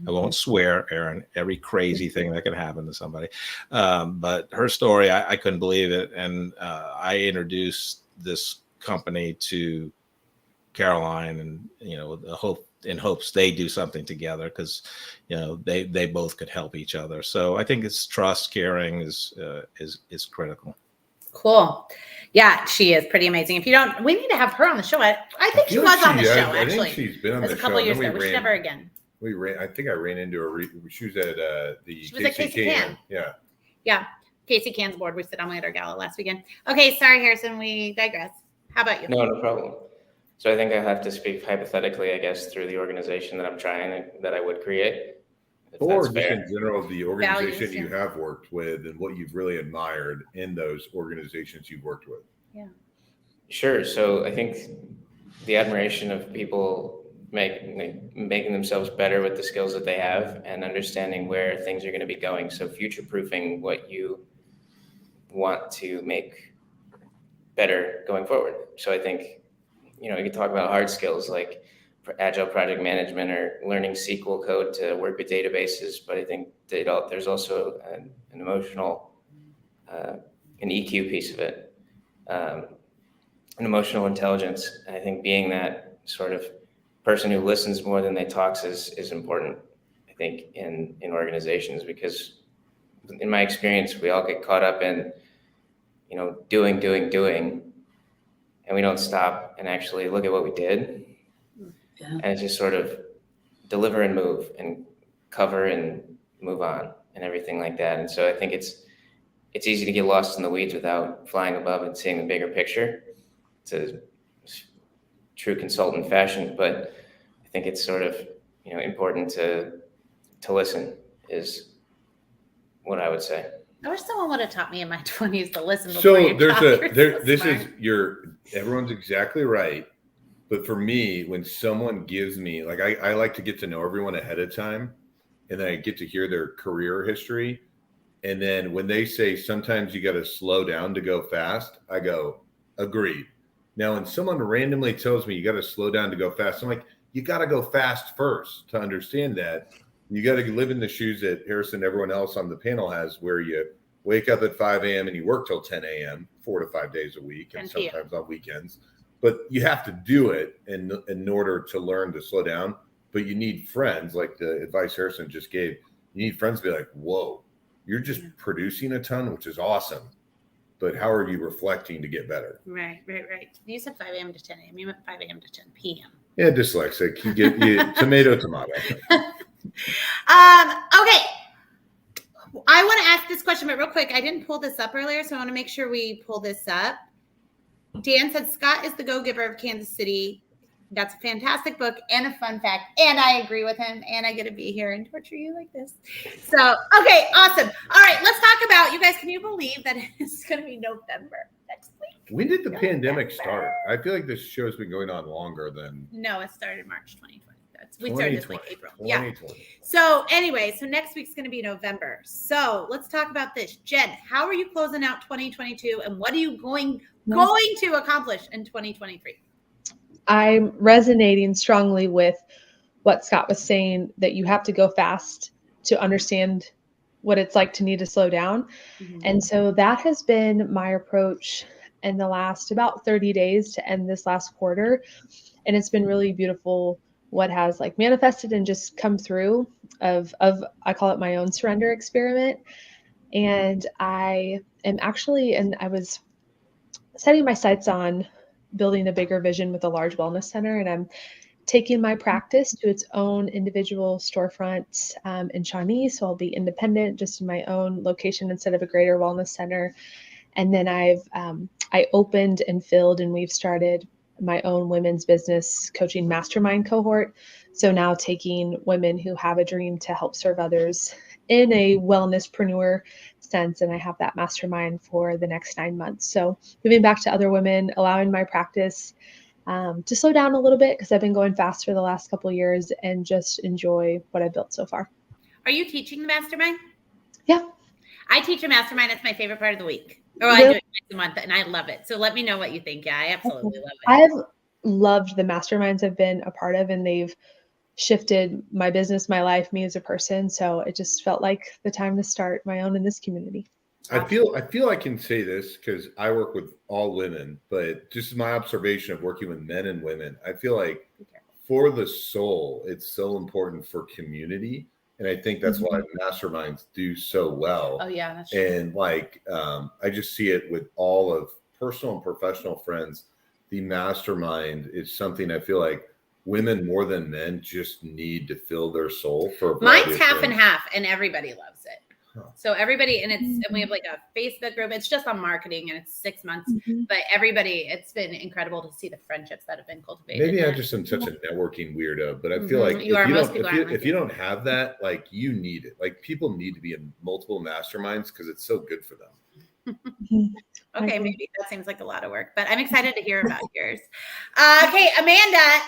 I won't swear, Aaron, every crazy thing that can happen to somebody. But her story, I couldn't believe it. And I introduced this company to Caroline, and, in hopes they do something together, because they both could help each other. So I think it's trust, caring is critical. Cool. Yeah, she is pretty amazing. If you don't, we need to have her on the show. I think she was on the show, actually. I think she's been on the show. A couple years ago. We should have her again. I think I ran into her. She was at she was at Casey Can. Yeah. Casey Can's board. We sit on at our gala last weekend. Okay, sorry, Harrison. We digress. How about you? No problem. So I think I have to speak hypothetically, I guess, through the organization that I'm that I would create. Or just in general, the organization you have worked with and what you've really admired in those organizations you've worked with. Yeah. Sure. So I think the admiration of people making themselves better with the skills that they have, and understanding where things are going to be going. So future-proofing what you want to make better going forward. So I think, you could talk about hard skills like agile project management or learning SQL code to work with databases. But I think there's also an emotional, an EQ piece of it, an emotional intelligence. And I think being that sort of person who listens more than they talk is important, I think, in organizations, because in my experience, we all get caught up in, doing, and we don't stop and actually look at what we did. Yeah. And it's just sort of deliver and move and cover and move on and everything like that. And so I think it's easy to get lost in the weeds without flying above and seeing the bigger picture. It's a true consultant fashion, but I think it's sort of, important to listen is what I would say. I wish someone would have taught me in my 20s to listen. So everyone's exactly right. But for me, when someone gives me, like, I like to get to know everyone ahead of time, and then I get to hear their career history. And then when they say, sometimes you got to slow down to go fast, I go, agreed. Now, when someone randomly tells me you got to slow down to go fast, I'm like, you got to go fast first to understand that. You got to live in the shoes that Harrison, everyone else on the panel has, where you wake up at 5 a.m. and you work till 10 a.m. 4 to 5 days a week, and sometimes on weekends. But you have to do it in order to learn to slow down. But you need friends, like the advice Harrison just gave. You need friends to be like, whoa, you're just producing a ton, which is awesome. But how are you reflecting to get better? Right. You said 5 a.m. to 10 a.m. You meant 5 a.m. to 10 p.m. Yeah, dyslexic. You get tomato. Okay. I want to ask this question, but real quick, I didn't pull this up earlier, so I want to make sure we pull this up. Dan said Scott is the go-giver of Kansas City. That's a fantastic book and a fun fact. And I agree with him. And I get to be here and torture you like this. So, okay, awesome. All right, let's talk about, you guys, can you believe that it's going to be November next week? When did the pandemic start? I feel like this show's been going on longer than. No, it started March 2020. We started this like April. 2020. Yeah. So anyway, so next week's going to be November. So let's talk about this. Jen, how are you closing out 2022 and what are you going to accomplish in 2023? I'm resonating strongly with what Scott was saying, that you have to go fast to understand what it's like to need to slow down. Mm-hmm. And so that has been my approach in the last about 30 days to end this last quarter. And it's been really beautiful what has like manifested and just come through of I call it my own surrender experiment. And I am actually, and I was setting my sights on building a bigger vision with a large wellness center. And I'm taking my practice to its own individual storefront in Shawnee. So I'll be independent, just in my own location instead of a greater wellness center. And then I opened and filled, and we've started my own women's business coaching mastermind cohort. So now taking women who have a dream to help serve others in a wellnesspreneur sense. And I have that mastermind for the next 9 months. So giving back to other women, allowing my practice to slow down a little bit because I've been going fast for the last couple of years, and just enjoy what I've built so far. Are you teaching the mastermind? Yeah. I teach a mastermind. It's my favorite part of the week. Or I do it twice a month, and I love it. So let me know what you think. Yeah, I absolutely love it. I've loved the masterminds I've been a part of, and they've shifted my business, my life, me as a person. So it just felt like the time to start my own in this community. I feel I can say this because I work with all women, but just my observation of working with men and women, I feel like for the soul, it's so important for community. And I think that's why masterminds do so well. Oh, yeah. That's true. And like, I just see it with all of personal and professional friends. The mastermind is something I feel like women more than men just need to fill their soul for. Mine's half and half, and everybody loves it. So everybody, and we have like a Facebook group. It's just on marketing, and it's 6 months, but everybody, it's been incredible to see the friendships that have been cultivated. Maybe I just am such a networking weirdo, but I feel like if you don't have that, like you need it. Like people need to be in multiple masterminds because it's so good for them. Okay, maybe that seems like a lot of work, but I'm excited to hear about yours. Okay, Amanda,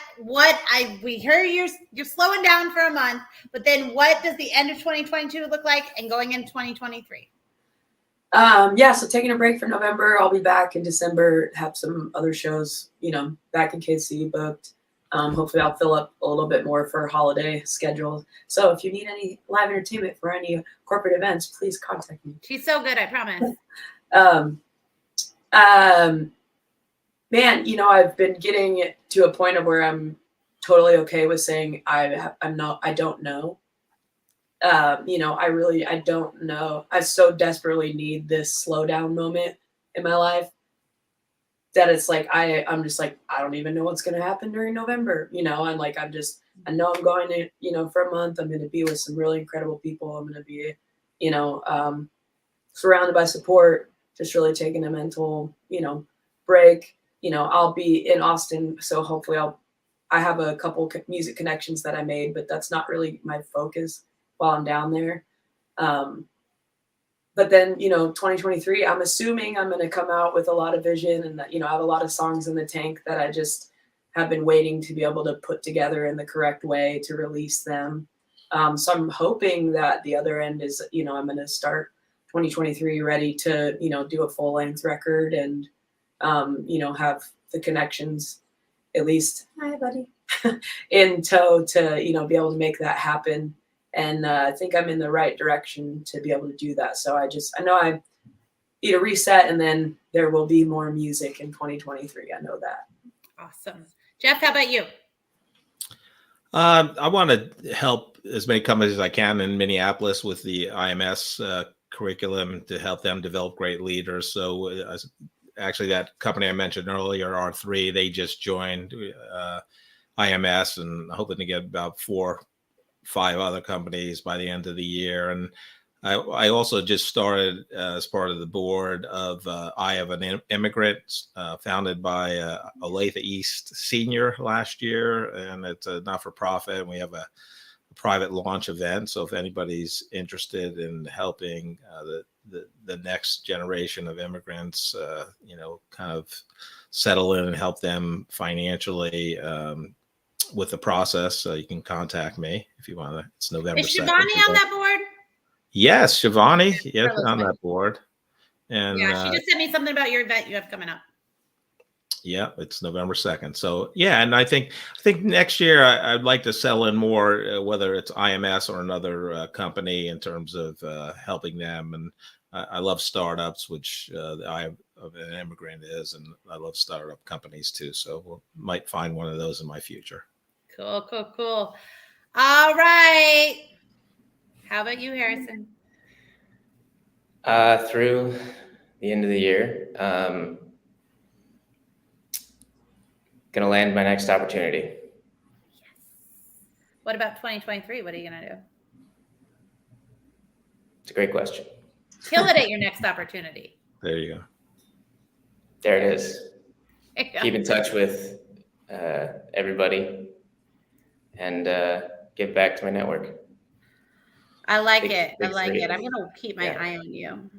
we hear you're slowing down for a month, but then what does the end of 2022 look like and going into 2023? So taking a break for November. I'll be back in December, have some other shows, back in KC booked. Hopefully I'll fill up a little bit more for holiday schedule. So if you need any live entertainment for any corporate events, please contact me. She's so good, I promise. Man, I've been getting to a point of where I'm totally okay with saying I don't know. I don't know. I so desperately need this slowdown moment in my life that it's like, I'm just like, I don't even know what's going to happen during November. I'm like, I know I'm going to, for a month, I'm going to be with some really incredible people. I'm going to be, surrounded by support, just really taking a mental, break. I'll be in Austin. So hopefully I have a couple music connections that I made, but that's not really my focus while I'm down there. But then, 2023, I'm assuming I'm going to come out with a lot of vision and that, I have a lot of songs in the tank that I just have been waiting to be able to put together in the correct way to release them. So I'm hoping that the other end is, I'm going to start 2023 ready to, do a full length record and, have the connections at least, hi, buddy, in tow to, you know, be able to make that happen. And I think I'm in the right direction to be able to do that. So I know I need a reset, and then there will be more music in 2023. I know that. Awesome. Jeff, how about you? I want to help as many companies as I can in Minneapolis with the IMS curriculum to help them develop great leaders. So actually that company I mentioned earlier, R3, they just joined IMS, and hoping to get about 4 or 5 other companies by the end of the year. And I also just started as part of the board of Eye of an Immigrant, founded by Olathe East Senior last year, and it's a not-for-profit, and we have a private launch event. So if anybody's interested in helping the next generation of immigrants, you know, kind of settle in and help them financially with the process, you can contact me if you want to. It's November 2nd. Is Shivani on that board? Yes, Shivani, yes, on that board. And yeah, she just sent me something about your event you have coming up. Yeah, it's November 2nd. So yeah, and I think next year I'd like to sell in more, whether it's IMS or another company, in terms of helping them. And I love startups, which the Eye of an Immigrant is, and I love startup companies too. So we might find one of those in my future. Cool. All right. How about you, Harrison? Through the end of the year, gonna land my next opportunity. Yes. What about 2023? What are you gonna do? It's a great question. Kill it at your next opportunity. There you go. There it is. Keep in touch with everybody and give back to my network. I like it. I'm going to keep my eye on you.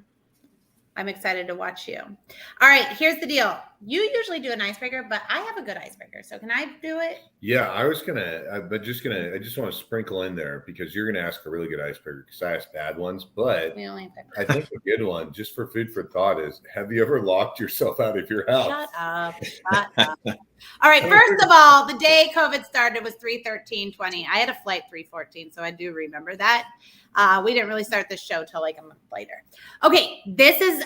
I'm excited to watch you. All right, here's the deal. You usually do an icebreaker, but I have a good icebreaker. So can I do it? Yeah, I just want to sprinkle in there, because you're going to ask a really good icebreaker, because I ask bad ones. But I think a good one, just for food for thought, is, have you ever locked yourself out of your house? Shut up. All right, first of all, the day COVID started was 3/13/20. I had a flight 3/14, so I do remember that. We didn't really start the show till like a month later. Okay, this is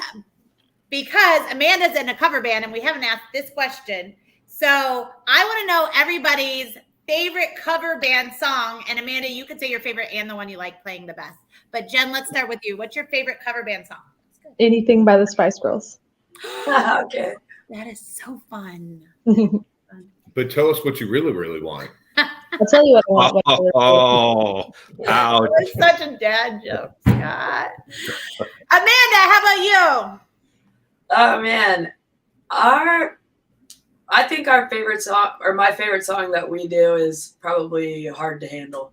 because Amanda's in a cover band and we haven't asked this question. So I want to know everybody's favorite cover band song. And Amanda, you could say your favorite and the one you like playing the best. But Jen, let's start with you. What's your favorite cover band song? Anything by the Spice Girls. Okay. That is so fun. But tell us what you really, really want. I'll tell you what I want. Ouch. It's such a dad joke, Scott. Amanda, how about you? Oh man, I think our favorite song, or my favorite song that we do, is probably "Hard to Handle."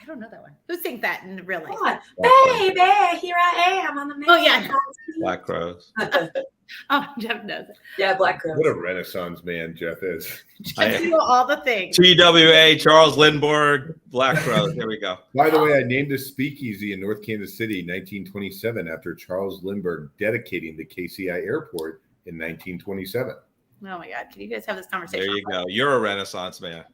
I don't know that one. Who sings that in real life? Come on. Baby, here I am on the main. Oh yeah, Black Crows. Oh, Jeff knows it. Yeah, Black Crows. What a Renaissance man Jeff is. Jeff knew all the things. TWA, Charles Lindbergh, Black Crows. There we go. By the way, I named a speakeasy in North Kansas City, 1927, after Charles Lindbergh dedicating the KCI airport in 1927. Oh my God! Can you guys have this conversation? There you go. You're a Renaissance man.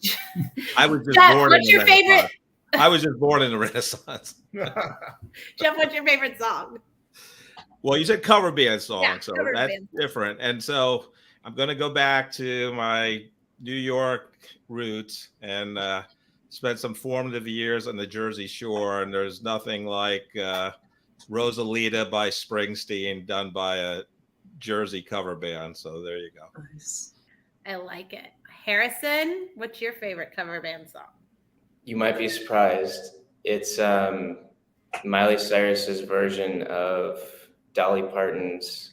I was just Jeff, born what's in your the favorite? Renaissance. I was just born in the Renaissance. Jeff, what's your favorite song? Well, you said cover band song, Yeah, so cover that's band. different. And so I'm going to go back to my New York roots and spent some formative years on the Jersey Shore. And there's nothing like Rosalita by Springsteen done by a Jersey cover band. So there you go. Nice. I like it. Harrison, what's your favorite cover band song? You might be surprised. It's Miley Cyrus's version of Dolly Parton's.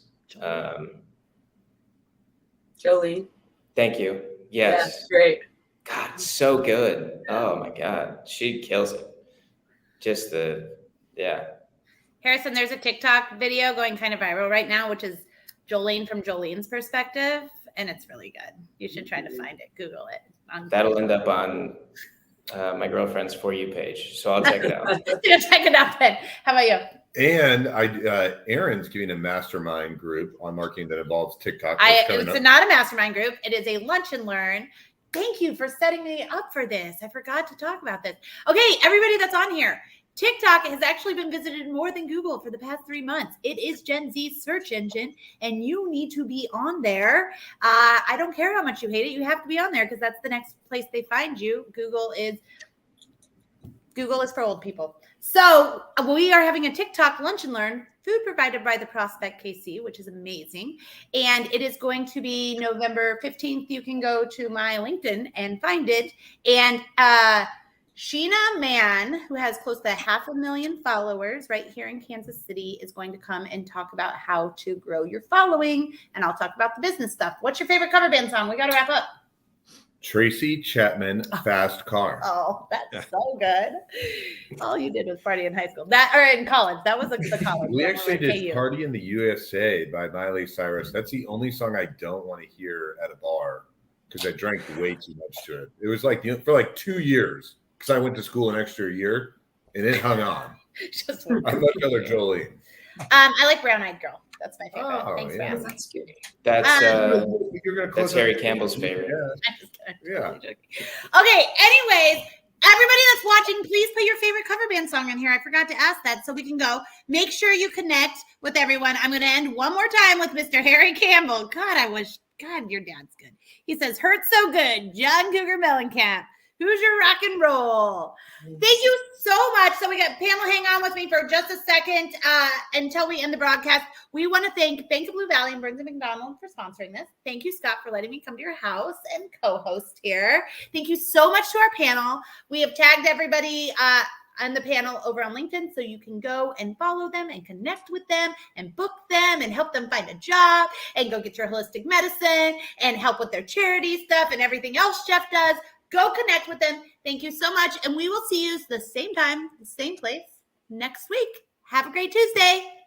Jolene. Thank you. Yes. That's great. God, so good. Oh my God, she kills it. Just Harrison, there's a TikTok video going kind of viral right now, which is Jolene from Jolene's perspective, and it's really good. You should try to find it. Google it. That'll end up on my girlfriend's For You page, so I'll check it out. Check it out then. How about you? And Aaron's giving a mastermind group on marketing that involves TikTok. It's not a mastermind group. It is a lunch and learn. Thank you for setting me up for this. I forgot to talk about this. Okay, everybody that's on here. TikTok has actually been visited more than Google for the past 3 months. It is Gen Z's search engine, and you need to be on there. I don't care how much you hate it. You have to be on there because that's the next place they find you. Google is for old people. So we are having a TikTok lunch and learn, food provided by the Prospect KC, which is amazing. And it is going to be November 15th. You can go to my LinkedIn and find it. And Sheena Mann, who has close to 500,000 followers right here in Kansas City, is going to come and talk about how to grow your following. And I'll talk about the business stuff. What's your favorite cover band song? We got to wrap up. Tracy Chapman, Fast Car. Oh, that's so good. All you did was party in high school. Or in college. That was the college. We actually did Party in the USA by Miley Cyrus. That's the only song I don't want to hear at a bar because I drank way too much to it. It was like, for like 2 years because I went to school an extra year and it hung on. I love Taylor Jolene. I like Brown Eyed Girl. That's my favorite. Oh, Thanks, yeah. man. That's good. That's Harry Campbell's favorite. Yeah. Okay, anyways, everybody that's watching, please put your favorite cover band song in here. I forgot to ask that so we can go. Make sure you connect with everyone. I'm going to end one more time with Mr. Harry Campbell. God, your dad's good. He says, "Hurt so good, John Cougar Mellencamp. Who's your rock and roll?" Thank you so much. So we got Pamela, hang on with me for just a second until we end the broadcast. We want to thank Bank of Blue Valley and Burns & McDonnell for sponsoring this. Thank you, Scott, for letting me come to your house and co-host here. Thank you so much to our panel. We have tagged everybody on the panel over on LinkedIn, so you can go and follow them and connect with them and book them and help them find a job and go get your holistic medicine and help with their charity stuff and everything else Jeff does. Go connect with them. Thank you so much. And we will see you the same time, the same place next week. Have a great Tuesday.